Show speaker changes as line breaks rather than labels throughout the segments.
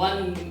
1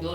2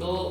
2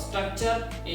structure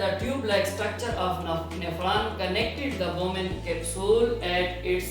the tube-like structure of nephron connected the bowman capsule at its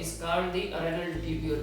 is called the renal tubule،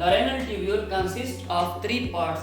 The renal tubule consists of 3 parts،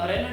renal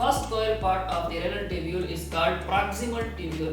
first coil part of the renal tubule is called proximal tubule،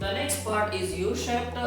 The next part is U shaped،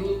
U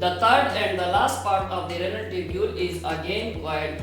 The third and the last part of the renal tubule is again coiled،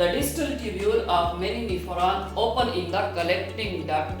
The distal tubule of many nephron open in the collecting duct،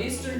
distal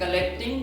collecting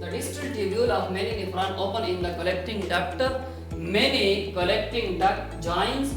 The distal tubule of many nephron open in the collecting duct، many collecting duct joins،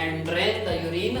and drain the urine،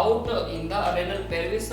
out in the renal pelvis،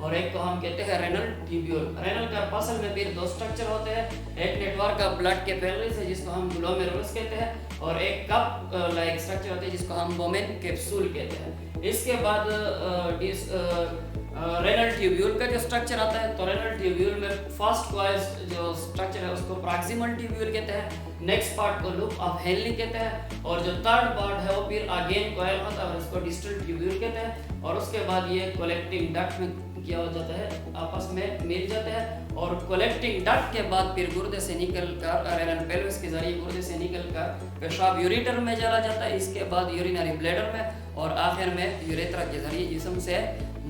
और एक को हम कहते हैं renal tubule. Renal corpuscle में फिर दो structure होते हैं, एक नेटवर्क ऑफ ब्लड कैपिलरीज है जिसको हम ग्लोमेरुलस कहते हैं, और एक कप लाइक स्ट्रक्चर होते हैं जिसको हम बोमेन कैप्सूल कहते हैं। इसके बाद रेनल ट्यूब्यूल का जो स्ट्रक्चर आता है, तो रेनल ट्यूब्यूल में फर्स्ट कॉइल जो स्ट्रक्चर है उसको प्रॉक्सिमल ट्यूब्यूल कहते हैं, नेक्स्ट पार्ट को लूप ऑफ हेनली कहते हैं, और जो थर्ड पार्ट है वो फिर अगेन कॉइल होता है और उसको डिस्टल ट्यूब्यूल कहते हैं। और उसके बाद ये कलेक्टिंग डक्ट में क्या हो जाता है, आपस में मिल जाते हैं, और कलेक्टिंग डक्ट के बाद फिर गुर्दे से निकल कर रेनल पेल्विस के जरिए गुर्दे से निकल कर पेशाब यूरेटर में चला जाता है, इसके बाद यूरिनरी ब्लैडर में, और आखिर में यूरेथ्रा के जरिए जिस्म से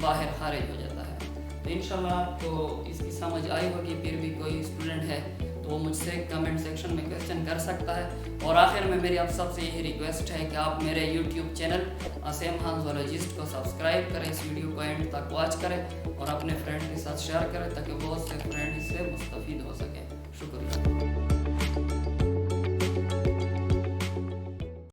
बाहर खारिज हो जाता है। तो इंशाल्लाह आपको इसकी समझ आई होगी। फिर भी कोई स्टूडेंट है तो वो मुझसे कमेंट सेक्शन में क्वेश्चन कर सकता है। और आखिर में मेरी आप सबसे यही रिक्वेस्ट है कि आप मेरे यूट्यूब चैनल असेम खान ज़ूलॉजिस्ट को सब्सक्राइब करें, इस वीडियो को एंड तक वॉच करें और अपने फ्रेंड के साथ शेयर करें ताकि बहुत से फ्रेंड इससे मुस्तफ़ीद हो सकें।